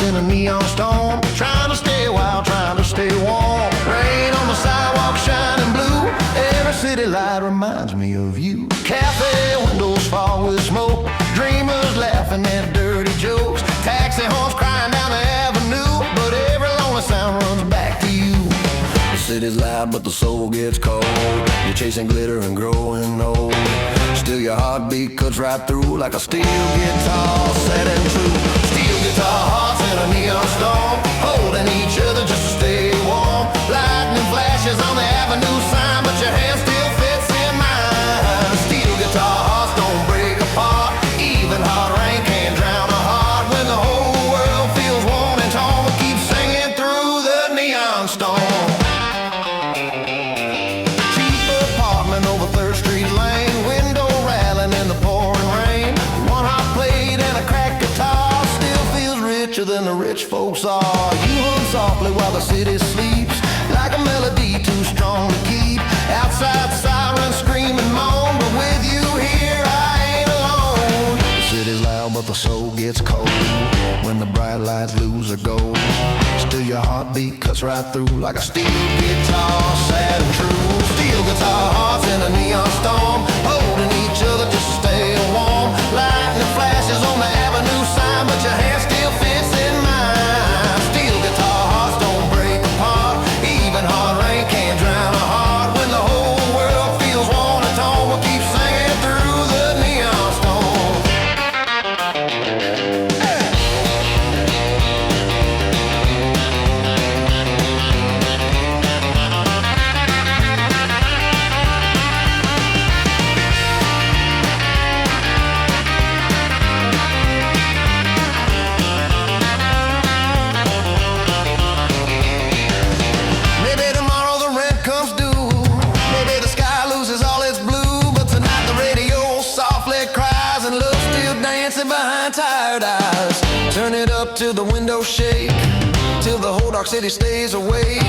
In a neon storm, trying to stay wild, trying to stay warm. Rain on the sidewalk shining blue. Every city light reminds me of you. Cafe windows fog with smoke. Dreamers laughing at dirty jokes. Taxi horns crying down the avenue. But every lonely sound runs back to you. The city's loud but the soul gets cold. You're chasing glitter and growing old. Still your heartbeat cuts right through like a steel guitar sad and true. Steel guitar hearts in a neon storm, holding each other just to stay warm. Lightning flashes on the avenue sign, but your hand still fits in mine. Steel guitar hearts don't break apart. Even hard rain can't drown a heart. When the whole world feels worn and torn, we keep singing through the neon storm. Cheap apartment over 3rd Street Lane, window rattling in the pouring rain. One hot plate and a cracked guitar still feels richer than the rich folks are. You hum softly while the city sleeps, like a melody too strong to keep. Outside sirens scream and moan, but with you here I ain't alone. The city's loud but the soul gets cold when the bright lights lose their gold. Still your heartbeat cuts right through like a steel guitar sad and true. Steel guitar hearts in a neon storm, holding each other just to stay warm. Lightning flashes on the avenue sign, but your hand still fits in mine. Steel guitar hearts don't break apart. Even hard rain can't drown a heart. When the whole world feels worn and torn, we'll keep singing through the neon storm. Maybe tomorrow the rent comes due. Maybe the sky loses all its blue. But tonight the radio softly cries and love's still dancing behind tired eyes. Turn it up till the windows shake, till the whole dark city stays awake.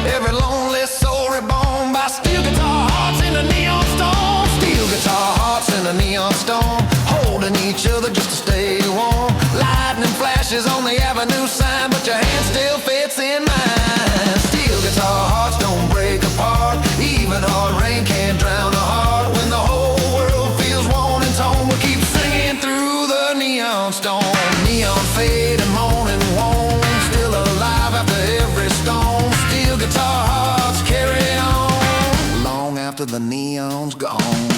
Every lonely soul reborn by steel guitar hearts in a neon storm. Steel guitar hearts in a neon storm, holding each other just to stay warm. Lightning flashes on the avenue sign, but your hand still fits in mine. Steel guitar hearts don't break apart. Even hard rain can't drown a heart. When the whole world feels worn and torn, we keep singing through the neon storm. Neon fade and morning warm, still alive after every storm. Steel guitar hearts carry on long after the neon's gone.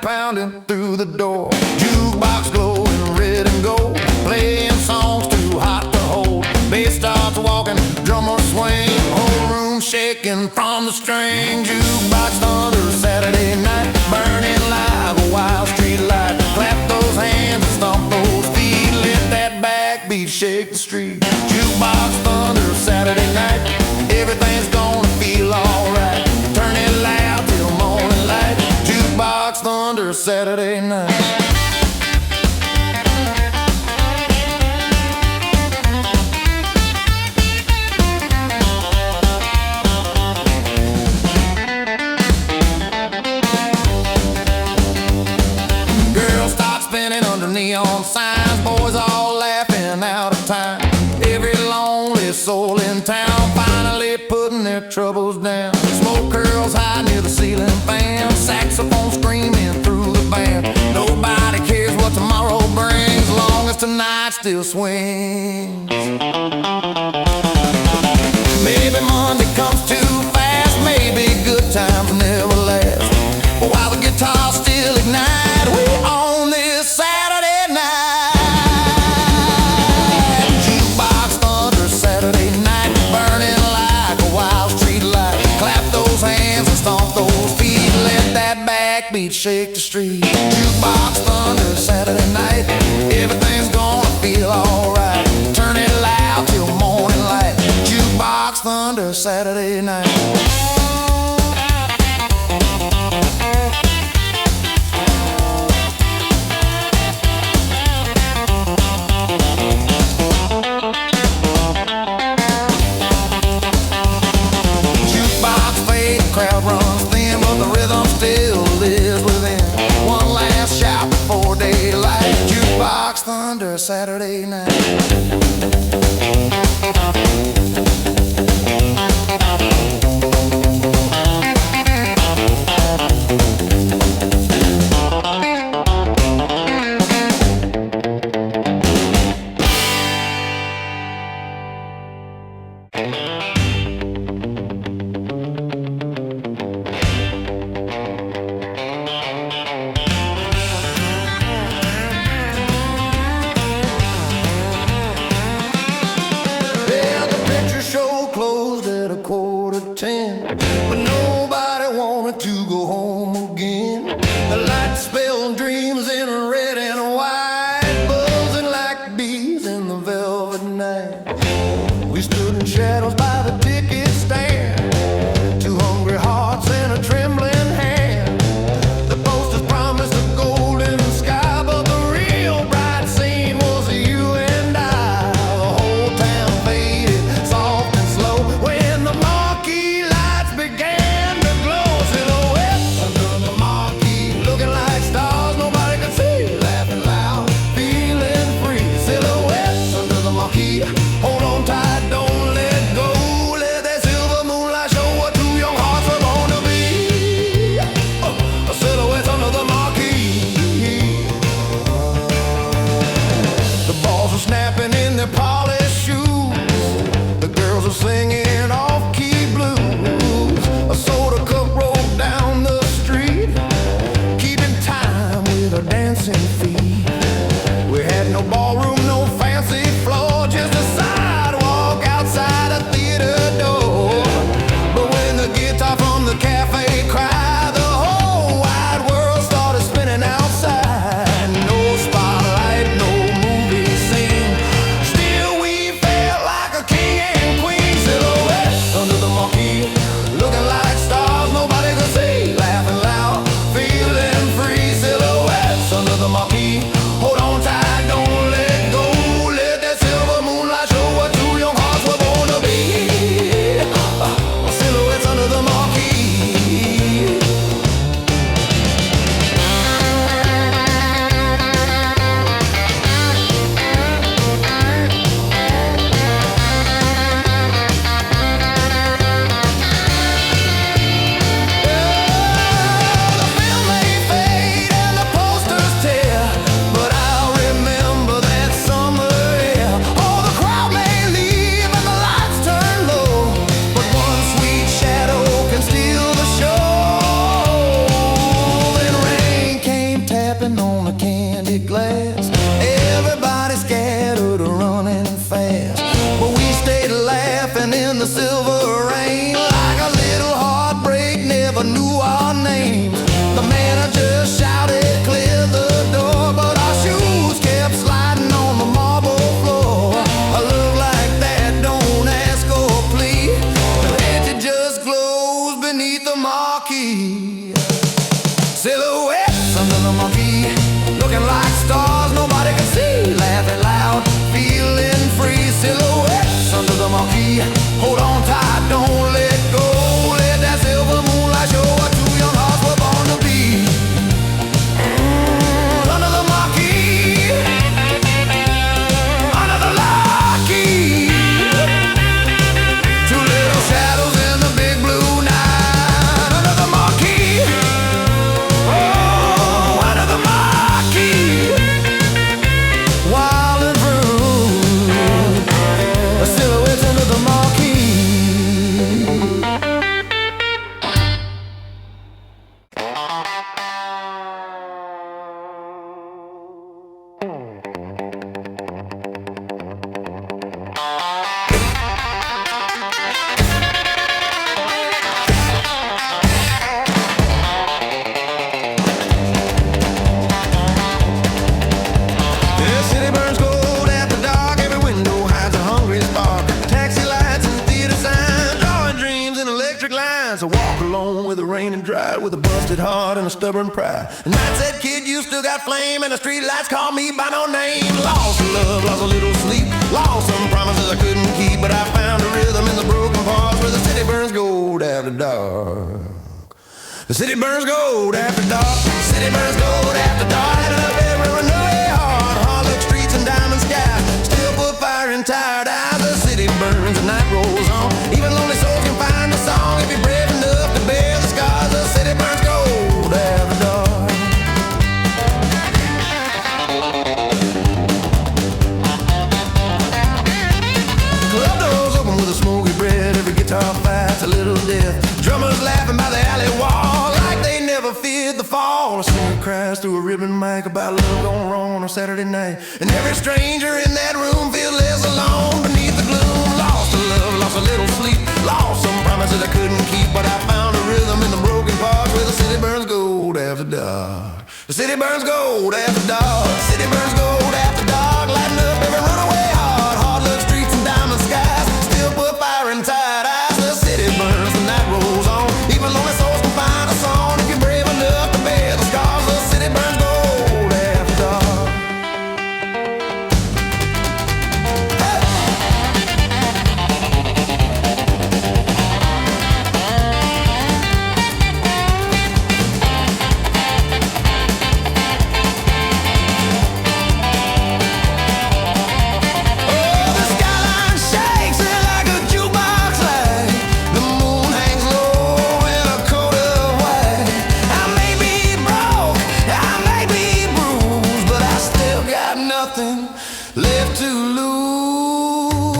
Pounding through the door, jukebox glowing red and gold, playing songs too hot to hold. Bass starts walking, drummer swing, whole room shaking from the string. Jukebox thunder Saturday night, burning like a wild street light. Clap those hands and stomp those feet, let that backbeat shake the street. Jukebox thunder Saturday night, everything's gonna feel alright. Turn it loud till morning light. Jukebox thunder Saturday night. still swings. Maybe Monday comes too fast, maybe good times never last. But while the guitars still ignite, we own this Saturday night. Jukebox thunder, Saturday night, burning like a wild street light. Clap those hands and stomp those feet, let that backbeat shake the street. Jukebox thunder, Saturday night, everything's gonna feel alright. Turn it loud till morning light. Jukebox thunder, Saturday night. Crowd runs thin, but the rhythm still lives within. One last shout before daylight. Jukebox thunder, Saturday night. But nobody wanted to go home again. The lights spelled dreams in red and white, buzzing like bees in the velvet night. We stood in shadows by the ticket stand, two hungry hearts and a trembling hand. The posters promised a golden sky, but the real bright scene was you and I. The whole town faded, soft and slow, when the Marquee began to glow. Silhouettes under the marquee, looking like stars nobody could see. busted heart and a stubborn pride. The night said, kid, you still got flame, and the streetlights call me by no name. Lost love, lost a little sleep, lost some promises I couldn't keep, but I found a rhythm in the broken parts where the city burns gold after dark. The city burns gold after dark. The city burns gold after dark. Lighting up every runaway heart, hard-look streets and diamond skies, still put fire in tired eyes. The city burns, the night rolls on. Even lonely souls can find a song if you're brave enough to bear the scars. The city burns gold after dark. Club doors open with a smoky breath. Every guitar fights a little death. Drummers laughing by the alley wall like they never feared the fall. A singer cries through a ribbon mic about love gone wrong on a Saturday night, and every stranger in that room feels less alone beneath the gloom. Lost a love, lost a little sleep, lost some promises I couldn't keep, but I found a rhythm in the broken parts where the city burns gold after dark. The city burns gold after dark. The city burns gold after dark. Lighting up every runaway heart, hard-look streets and diamond skies, still put fire in tired eyes. The city burns, the night rolls on. Even lonely souls can find a song if you're brave enough to bear the scars. The city burns gold after dark. Oh, the skyline shakes like a jukebox light. The moon hangs low in a coat of white. I may be broke, I may be bruised, but I still got nothing left to lose.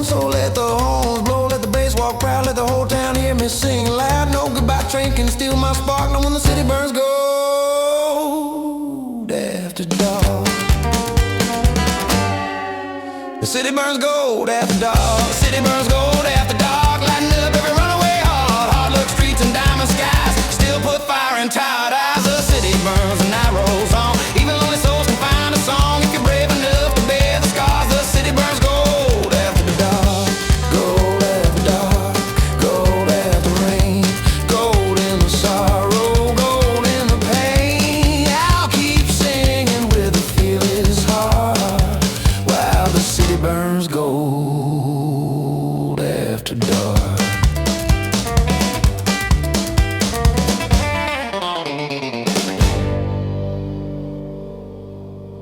So let the horns blow, let the bass walk proud, let the whole town hear me sing loud. No goodbye train can steal my spark, not when the city burns gold after dark. The city burns gold after dark. The city burns gold after dark. Lighting up every runaway heart, hard-look streets and diamond skies, still put fire in tired